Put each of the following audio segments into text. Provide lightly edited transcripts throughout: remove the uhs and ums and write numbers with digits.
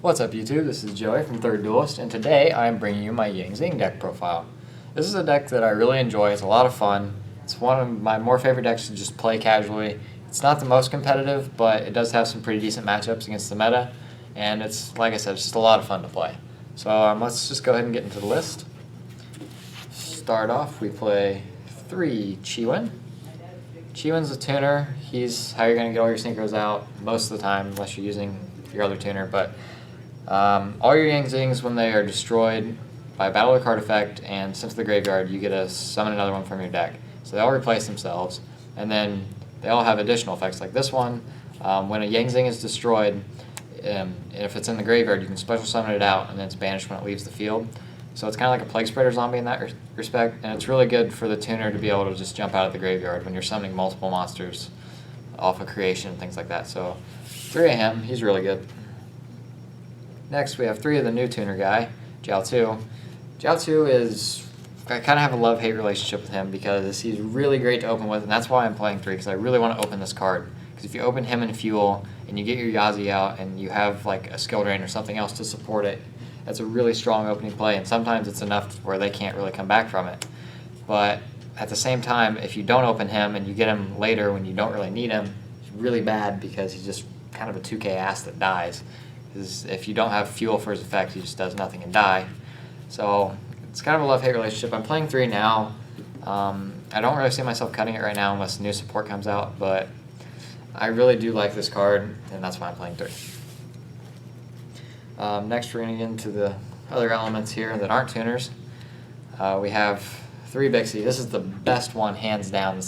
What's up YouTube, this is Joey from Third Duelist, and today I'm bringing you my Yang Zing deck profile. This is a deck that I really enjoy, it's a lot of fun, it's one of my more favorite decks to just play casually. It's not the most competitive, but it does have some pretty decent matchups against the meta, and it's, like I said, it's just a lot of fun to play. So let's just go ahead and get into the list. Start off, we play 3 Chiwen. Chiwen's a tuner, he's how you're going to get all your synchros out most of the time, unless you're using your other tuner, but all your Yang Zings, when they are destroyed by a battle or card effect and sent to the graveyard, you get to summon another one from your deck. So they all replace themselves, and then they all have additional effects like this one. When a Yang Zing is destroyed, if it's in the graveyard, you can special summon it out, and then it's banished when it leaves the field. So it's kind of like a Plague Spreader zombie in that respect, and it's really good for the tuner to be able to just jump out of the graveyard when you're summoning multiple monsters off of creation and things like that. So 3 of him, he's really good. Next, we have 3 of the new tuner guy, Jiao Tu. Jiao Tu is, I kind of have a love-hate relationship with him because he's really great to open with, and that's why I'm playing 3, because I really want to open this card. Because if you open him in Fuel, and you get your Yazi out, and you have like a Skill Drain or something else to support it, that's a really strong opening play, and sometimes it's enough where they can't really come back from it. But at the same time, if you don't open him and you get him later when you don't really need him, it's really bad because he's just kind of a 2k ass that dies. Because if you don't have fuel for his effect, he just does nothing and die. So it's kind of a love-hate relationship. I'm playing 3 now. I don't really see myself cutting it right now unless new support comes out, but I really do like this card, and that's why I'm playing 3. Next, we're going to get into the other elements here that aren't tuners. We have 3 Bixie. This is the best one, hands down.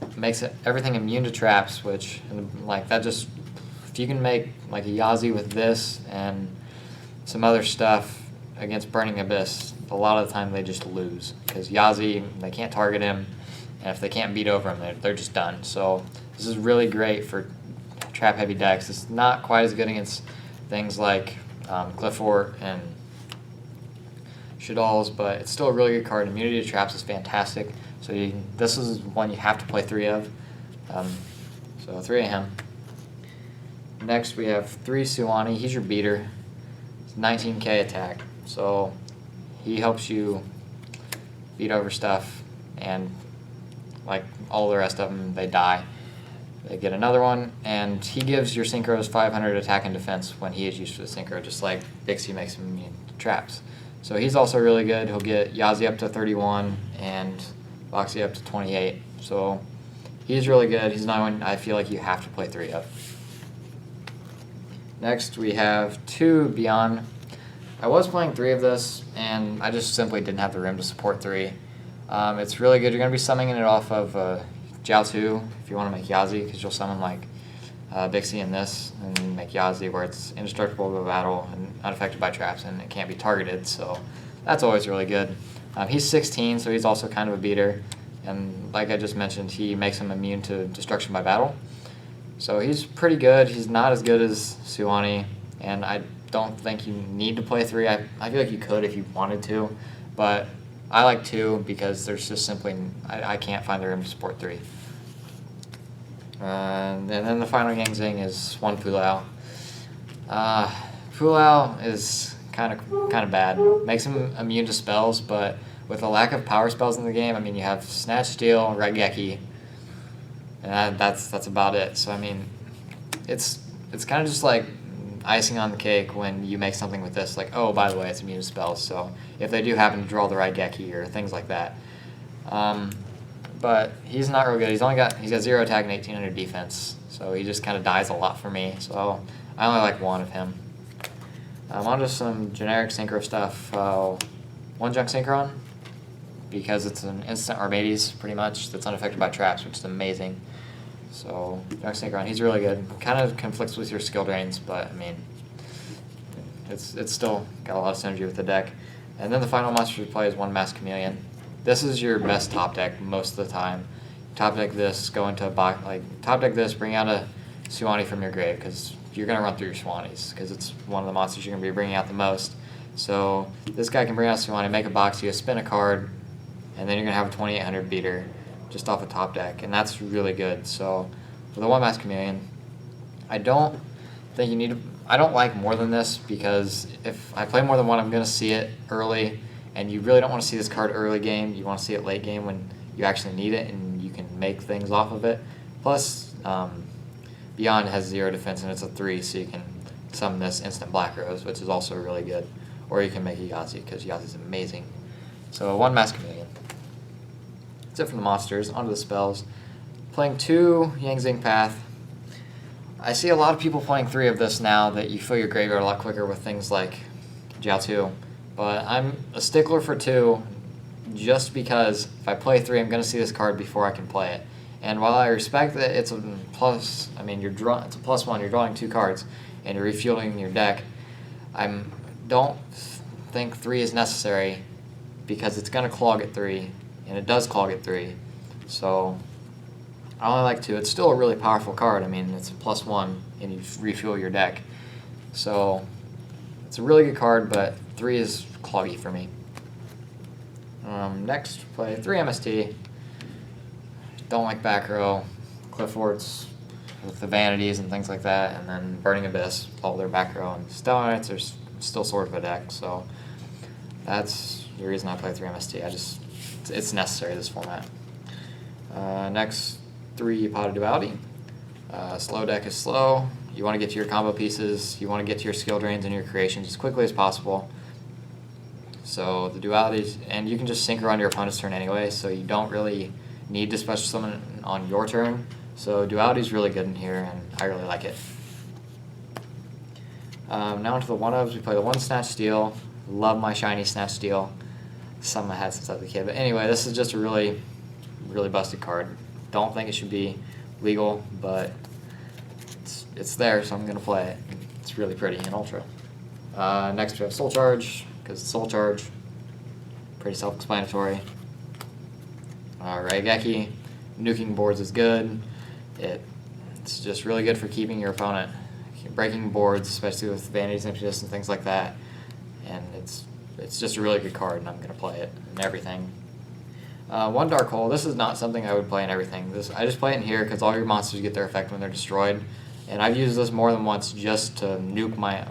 It makes everything immune to traps, which, like, that just, if you can make like a Yazi with this and some other stuff against Burning Abyss, a lot of the time they just lose. Because Yazi, they can't target him, and if they can't beat over him, they're just done. So this is really great for trap-heavy decks. It's not quite as good against things like Cliffort and Shadal's, but it's still a really good card. Immunity to traps is fantastic. So this is one you have to play 3 of. So 3 of him. Next we have 3 Suwani. He's your beater. It's 19k attack. So he helps you beat over stuff, and like all the rest of them, they die. They get another one, and he gives your synchros 500 attack and defense when he is used for the synchro, just like Bixie makes him immune to traps. So he's also really good. He'll get Yazi up to 31 and Boxy up to 28. So he's really good. He's not one I feel like you have to play 3 of. Next we have 2 Beyond. I was playing 3 of this, and I just simply didn't have the room to support 3. It's really good. You're going to be summoning it off of Jiao Tu if you want to make Yazi, because you'll summon like Bixie in this and make Yazi where it's indestructible to battle and unaffected by traps, and it can't be targeted, so that's always really good. He's 16, so he's also kind of a beater, and like I just mentioned, he makes him immune to destruction by battle. So he's pretty good. He's not as good as Suwani, and I don't think you need to play 3. I feel like you could if you wanted to, but I like 2 because there's just simply, I can't find the room to support 3. And then the final Yang Zing is 1 Pulao. Pulao is kind of bad. Makes him immune to spells, but with a lack of power spells in the game, I mean, you have Snatch, Steal, Raigeki, and that's about it. So I mean, it's kind of just like icing on the cake when you make something with this, like, oh, by the way, it's immune to spells, so if they do happen to draw the Raigeki or things like that. But he's not real good. He's got 0 attack and 1800 defense, so he just kind of dies a lot for me, so I only like 1 of him. On to some generic synchro stuff. 1 Junk Synchron, because it's an instant Armades, pretty much, that's unaffected by traps, which is amazing. So Junk Synchron, he's really good. Kind of conflicts with your skill drains, but I mean, it's still got a lot of synergy with the deck. And then the final monster you play is 1 Masked Chameleon. This is your best top deck most of the time. Top deck this, go into a box, like top deck this, bring out a Suwani from your grave, because you're gonna run through your Suwanis, because it's one of the monsters you're gonna be bringing out the most. So this guy can bring out Suwani, make a box, you spin a card, and then you're gonna have a 2800 beater just off a top deck, and that's really good. So with a 1 Masked Chameleon, I don't think you need to I don't like more than this because if I play more than one, I'm going to see it early, and you really don't want to see this card early game. You want to see it late game when you actually need it and you can make things off of it. Plus, Beyond has 0 defense and it's a 3, so you can summon this instant Black Rose, which is also really good. Or you can make a Yahtzee, because Yahtzee is amazing. So 1 Mask Chameleon. That's it from the monsters. Onto the spells. Playing 2 Yang Zing Path. I see a lot of people playing 3 of this now that you fill your graveyard a lot quicker with things like Jiao-Tu. But I'm a stickler for 2 just because if I play 3, I'm going to see this card before I can play it. And while I respect that it's a plus, I mean, it's a +1, you're drawing 2 cards, and you're refueling your deck, I don't think 3 is necessary because it's going to clog at 3, and it does clog at 3. So I only like 2. It's still a really powerful card. I mean, it's a +1, and you refuel your deck. So it's a really good card, but 3 is cloggy for me. Next, play 3 MST. Don't like back row, Clifford's with the Vanities and things like that, and then Burning Abyss, all their back row, and Stellar Knights are still sort of a deck, so that's the reason I play 3 MST. It's necessary, this format. Next, 3 Pot of Duality. Slow deck is slow. You want to get to your combo pieces, you want to get to your skill drains and your creations as quickly as possible. So the dualities, and you can just synchro on your opponent's turn anyway, so you don't really need to special summon on your turn. So duality is really good in here, and I really like it. Now into the 1-ofs, we play the 1 Snatch Steal. Love my shiny Snatch Steal. Something I had since I was a kid. But anyway, this is just a really, really busted card. Don't think it should be legal, but it's there, so I'm going to play it. It's really pretty in Ultra. Next we have Soul Charge, because it's Soul Charge. Pretty self-explanatory. Raigeki, nuking boards is good. It's just really good for keeping your opponent, breaking boards, especially with Vanities, Impetus, and things like that. And it's just a really good card, and I'm going to play it and everything. 1 Dark Hole. This is not something I would play in everything. I just play it in here because all your monsters get their effect when they're destroyed. And I've used this more than once just to nuke my,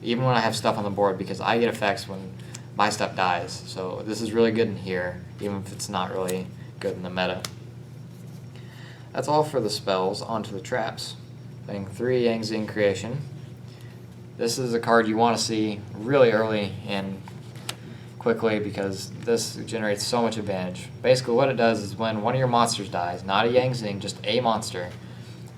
even when I have stuff on the board, because I get effects when my stuff dies. So this is really good in here, even if it's not really good in the meta. That's all for the spells. On to the traps. Playing 3 Yang Zing Creation. This is a card you want to see really early and quickly because this generates so much advantage. Basically what it does is when one of your monsters dies, not a Yang Zing, just a monster,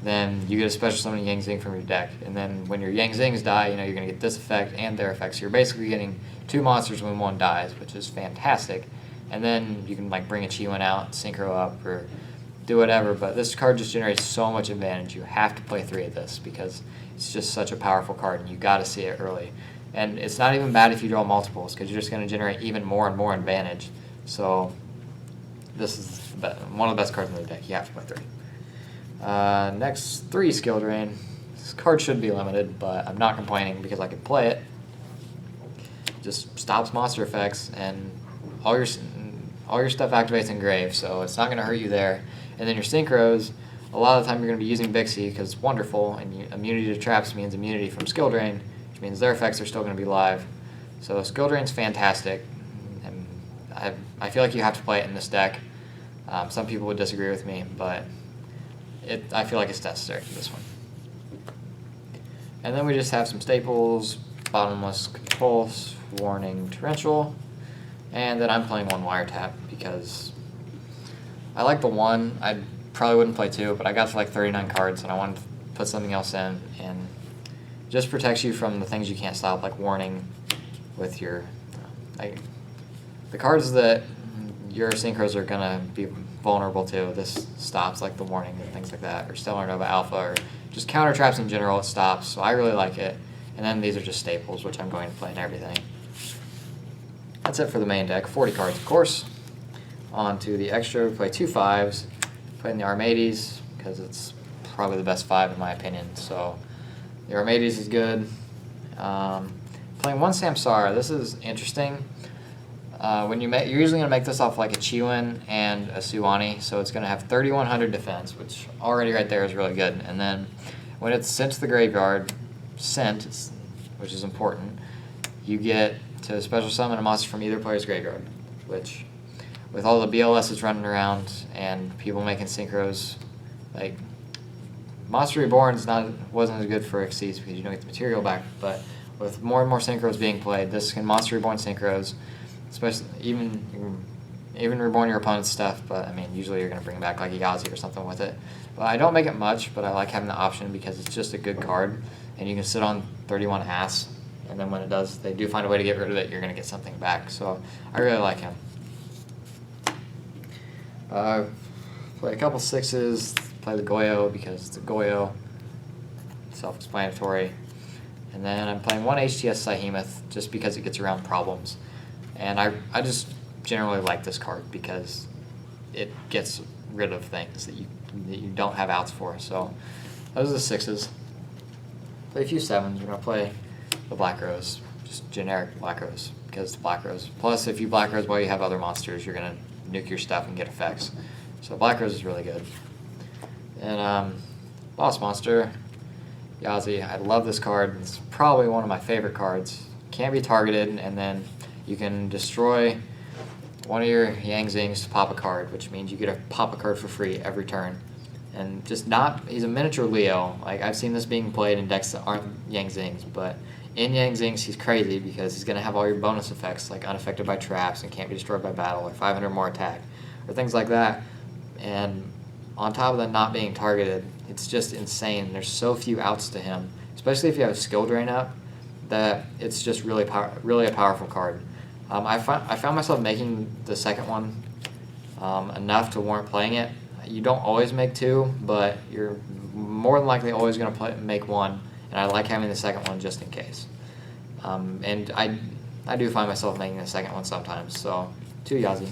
then you get a special summon Yang Zing from your deck. And then when your Yang Zings die, you're going to get this effect and their effect. So you're basically getting 2 monsters when one dies, which is fantastic. And then you can bring a Chi-Wen out, synchro up, or do whatever. But this card just generates so much advantage. You have to play 3 of this because it's just such a powerful card, and you got to see it early. And it's not even bad if you draw multiples because you're just going to generate even more and more advantage. So this is one of the best cards in the deck. You have to play 3. Next, 3 Skill Drain. This card should be limited, but I'm not complaining because I can play it. Just stops monster effects, and all your stuff activates in Grave, so it's not going to hurt you there. And then your Synchros, a lot of the time you're going to be using Vixie because it's wonderful, and immunity to traps means immunity from Skill Drain, which means their effects are still going to be live. So Skill Drain's fantastic, and I feel like you have to play it in this deck. Some people would disagree with me, but I feel like it's necessary for this one. And then we just have some staples: Bottomless Pulse, Warning Torrential, and then I'm playing 1 Wiretap because I like the 1. I probably wouldn't play 2, but I got to 39 cards and I wanted to put something else in, and just protects you from the things you can't stop, like Warning with your the cards that your synchros are gonna be vulnerable to. This stops the Warning and things like that, or Stellar Nova Alpha, or just counter traps in general. It stops, so I really like it. And then these are just staples, which I'm going to play in everything. That's it for the main deck. 40 cards, of course. On to the extra. We play 2 5s. Playing the Armades because it's probably the best 5 in my opinion. So the Armades is good. Playing 1 Samsara. This is interesting. You're usually going to make this off a Chi-Wen and a Suwani, so it's going to have 3100 defense, which already right there is really good. And then when it's sent to the graveyard, sent, which is important, you get to special summon a monster from either player's graveyard, which, with all the BLSs running around and people making synchros, like, Monster Reborn wasn't as good for Xyz because you don't get the material back, but with more and more synchros being played, this can Monster Reborn synchros, especially even reborn your opponent's stuff, but I mean, usually you're going to bring back like a Yazi or something with it. But I don't make it much, but I like having the option because it's just a good card, and you can sit on 31 ass, and then when it does, they do find a way to get rid of it, you're going to get something back. So I really like him. Play a couple 6s, play the Goyo because it's a Goyo, self-explanatory. And then I'm playing one HTS Syhemoth just because it gets around problems. And I just generally like this card because it gets rid of things that you don't have outs for. So those are the 6s. Play a few 7s. We're going to play the Black Rose, just generic Black Rose because it's Black Rose. Plus, if you Black Rose while you have other monsters, you're going to nuke your stuff and get effects. So Black Rose is really good. And Boss Monster, Yazi. I love this card. It's probably one of my favorite cards. Can't be targeted, and then you can destroy one of your Yang Zings to pop a card, which means you get to pop a card for free every turn. And he's a miniature Leo. Like, I've seen this being played in decks that aren't Yang Zings, but in Yang Zings he's crazy because he's going to have all your bonus effects, like unaffected by traps and can't be destroyed by battle, or 500 more attack, or things like that. And on top of that not being targeted, it's just insane. There's so few outs to him, especially if you have a skill drain up, that it's just really a powerful card. I found myself making the second one enough to warrant playing it. You don't always make 2, but you're more than likely always going to make 1, and I like having the second one just in case. And I do find myself making the second one sometimes, so 2 Yazi.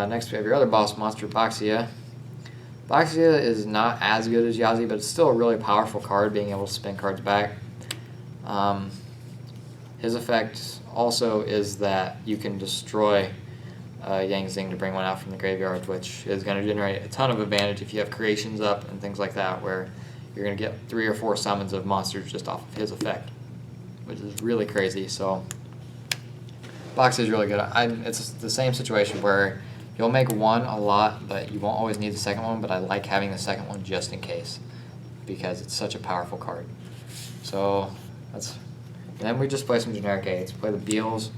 Next we have your other boss monster, Boxia. Boxia is not as good as Yazi, but it's still a really powerful card, being able to spin cards back. His effect also is that you can destroy Yang Zing to bring one out from the graveyard, which is going to generate a ton of advantage if you have creations up and things like that, where you're going to get 3 or 4 summons of monsters just off of his effect, which is really crazy. So Boxia is really good. It's the same situation where you'll make 1 a lot, but you won't always need the second one, but I like having the second one just in case because it's such a powerful card. So then we just play some generic 8s. Play the Beals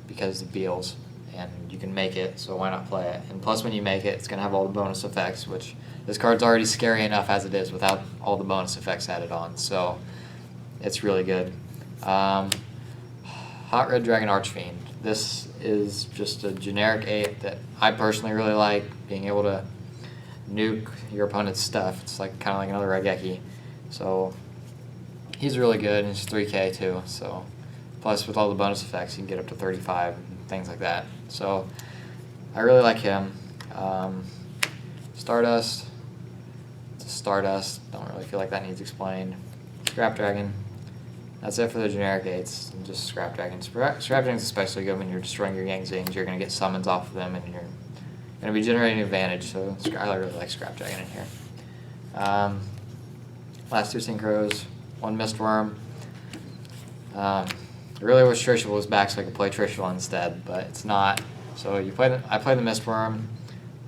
because the Beals, and you can make it, so why not play it? And plus when you make it, it's going to have all the bonus effects, which this card's already scary enough as it is without all the bonus effects added on, so it's really good. Hot Red Dragon Archfiend. This is just a generic 8 that I personally really like, being able to nuke your opponent's stuff. It's like kind of like another Raigeki. So he's really good, and he's 3k too. So plus with all the bonus effects, you can get up to 35 and things like that. So I really like him. Stardust. It's a Stardust. Don't really feel like that needs explained. Scrap Dragon. That's it for the generic 8s, and just Scrap Dragons. Scrap Dragons especially good when you're destroying your Yang Zings. You're going to get summons off of them, and you're going to be generating advantage, so I really like Scrap Dragon in here. Last 2 synchros, 1 Mistworm. I really wish Trishul was back so I could play Trishul instead, but it's not. So I play the Mistworm.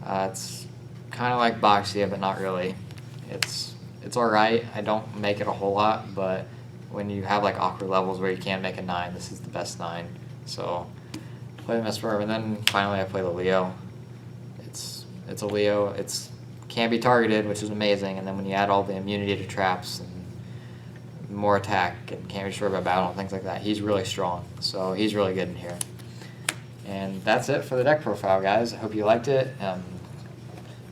It's kind of like Boxia, but not really. It's alright. I don't make it a whole lot, but when you have like awkward levels where you can't make a 9, this is the best 9. So play the Mistworm, and then finally I play the Leo. It's a Leo. It's can't be targeted, which is amazing, and then when you add all the immunity to traps and more attack and can't be destroyed by battle and things like that, he's really strong. So he's really good in here. And that's it for the deck profile, guys. I hope you liked it.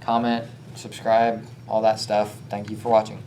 Comment, subscribe, all that stuff. Thank you for watching.